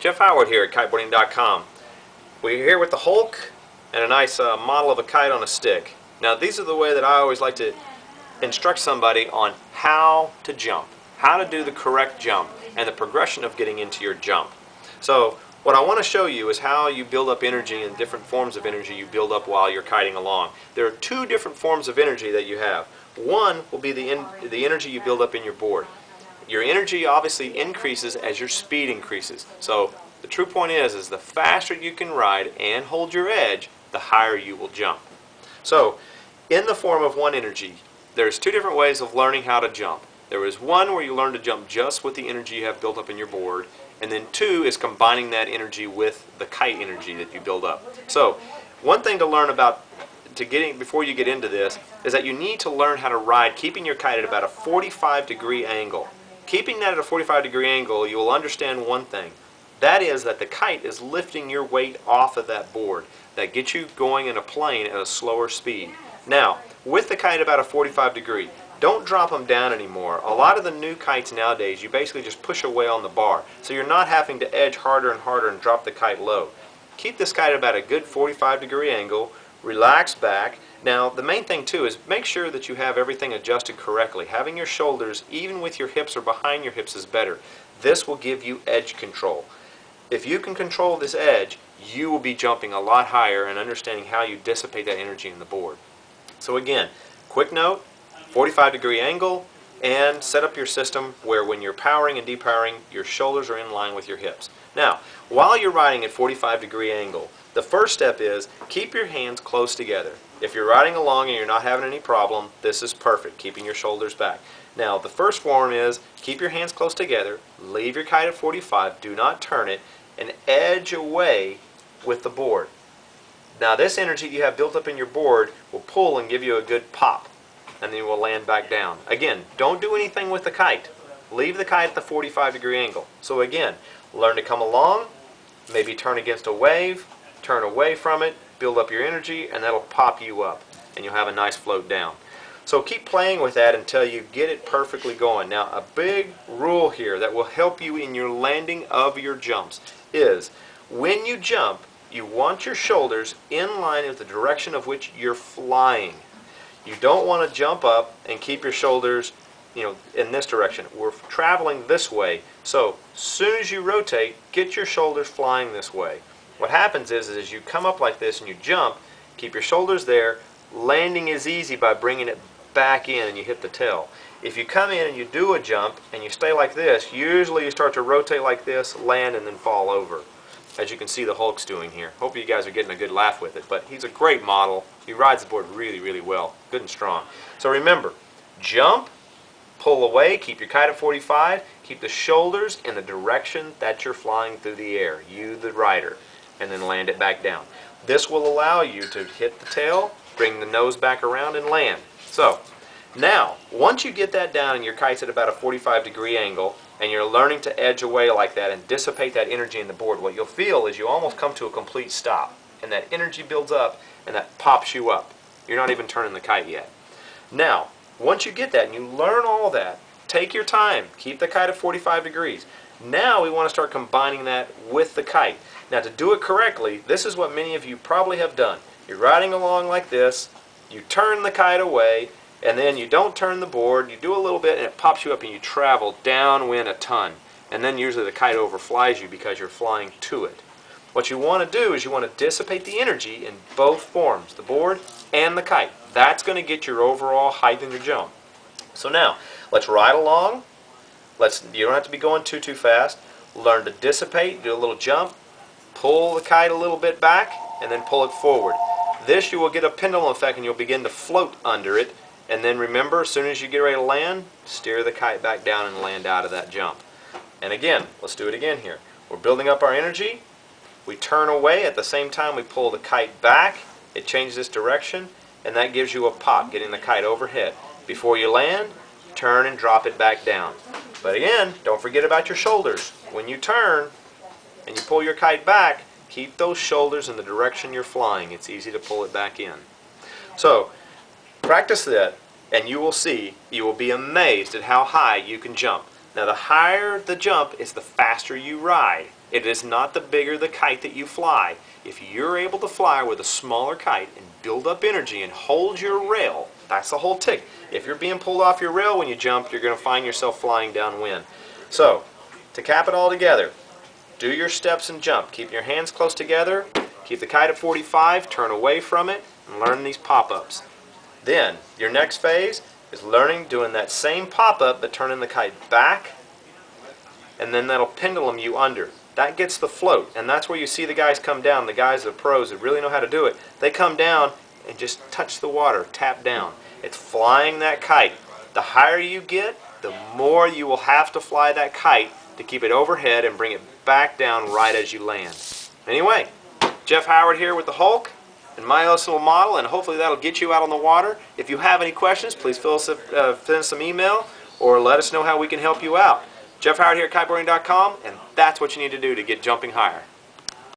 Jeff Howard here at Kiteboarding.com. We're here with the Hulk and a nice model of a kite on a stick. Now these are the way that I always like to instruct somebody on how to jump, how to do the correct jump, and the progression of getting into your jump. So what I want to show you is how you build up energy and different forms of energy you build up while you're kiting along. There are two different forms of energy that you have. One will be the energy you build up in your board. Your energy obviously increases as your speed increases. So the true point is the faster you can ride and hold your edge, the higher you will jump. So in the form of one energy, there's two different ways of learning how to jump. There is one where you learn to jump just with the energy you have built up in your board, and then two is combining that energy with the kite energy that you build up. So one thing to learn about before you get into this is that you need to learn how to ride keeping your kite at about a 45-degree angle. Keeping that at a 45-degree angle, you will understand one thing. That is that the kite is lifting your weight off of that board. That gets you going in a plane at a slower speed. Now, with the kite about a 45 degree, don't drop them down anymore. A lot of the new kites nowadays, you basically just push away on the bar. So you're not having to edge harder and harder and drop the kite low. Keep this kite at about a good 45-degree angle. Relax back. Now the main thing too is make sure that you have everything adjusted correctly. Having your shoulders even with your hips or behind your hips is better. This will give you edge control. If you can control this edge, you will be jumping a lot higher and understanding how you dissipate that energy in the board. So again, quick note, 45-degree angle, and set up your system where when you're powering and depowering, your shoulders are in line with your hips. Now, while you're riding at 45-degree angle, the first step is keep your hands close together. If you're riding along and you're not having any problem, this is perfect, keeping your shoulders back. Now, the first form is keep your hands close together, leave your kite at 45, do not turn it, and edge away with the board. Now, this energy you have built up in your board will pull and give you a good pop, and then you will land back down. Again, don't do anything with the kite. Leave the kite at the 45-degree angle. So again, learn to come along, maybe turn against a wave, turn away from it, build up your energy, and that'll pop you up, and you'll have a nice float down. So keep playing with that until you get it perfectly going. Now, a big rule here that will help you in your landing of your jumps is when you jump, you want your shoulders in line with the direction of which you're flying. You don't want to jump up and keep your shoulders, in this direction. We're traveling this way. So as soon as you rotate, get your shoulders flying this way. What happens is as you come up like this and you jump, keep your shoulders there. Landing is easy by bringing it back in and you hit the tail. If you come in and you do a jump and you stay like this, usually you start to rotate like this, land, and then fall over. As you can see the Hulk's doing here. Hope you guys are getting a good laugh with it, but he's a great model. He rides the board really, really well. Good and strong. So remember, jump, pull away, keep your kite at 45, keep the shoulders in the direction that you're flying through the air, you the rider, and then land it back down. This will allow you to hit the tail, bring the nose back around, and land. So now, once you get that down and your kite's at about a 45-degree angle, and you're learning to edge away like that and dissipate that energy in the board, what you'll feel is you almost come to a complete stop, and that energy builds up and that pops you up. You're not even turning the kite yet. Now, once you get that and you learn all that, take your time. Keep the kite at 45 degrees. Now we want to start combining that with the kite. Now, to do it correctly, this is what many of you probably have done. You're riding along like this, you turn the kite away, and then you don't turn the board, you do a little bit and it pops you up and you travel downwind a ton. And then usually the kite overflies you because you're flying to it. What you want to do is you want to dissipate the energy in both forms, the board and the kite. That's going to get your overall height in your jump. So now, let's ride along. You don't have to be going too fast. Learn to dissipate, do a little jump, pull the kite a little bit back, and then pull it forward. This you will get a pendulum effect and you'll begin to float under it. And then remember, as soon as you get ready to land, steer the kite back down and land out of that jump. And again, let's do it again here. We're building up our energy. We turn away. At the same time, we pull the kite back. It changes its direction, and that gives you a pop, getting the kite overhead. Before you land, turn and drop it back down. But again, don't forget about your shoulders. When you turn and you pull your kite back, keep those shoulders in the direction you're flying. It's easy to pull it back in. So, practice that, and you will see, you will be amazed at how high you can jump. Now the higher the jump is the faster you ride. It is not the bigger the kite that you fly. If you're able to fly with a smaller kite and build up energy and hold your rail, that's the whole trick. If you're being pulled off your rail when you jump, you're going to find yourself flying downwind. So, to cap it all together, do your steps and jump. Keep your hands close together, keep the kite at 45, turn away from it, and learn these pop-ups. Then, your next phase is learning doing that same pop-up but turning the kite back, and then that'll pendulum you under. That gets the float, and that's where you see the guys come down, the guys, the pros that really know how to do it. They come down and just touch the water, tap down. It's flying that kite. The higher you get, the more you will have to fly that kite to keep it overhead and bring it back down right as you land. Anyway, Jeff Howard here with the Hulk and my little model, and hopefully that'll get you out on the water. If you have any questions, please send us some email or let us know how we can help you out. Jeff Howard here at Kiteboarding.com, and that's what you need to do to get jumping higher.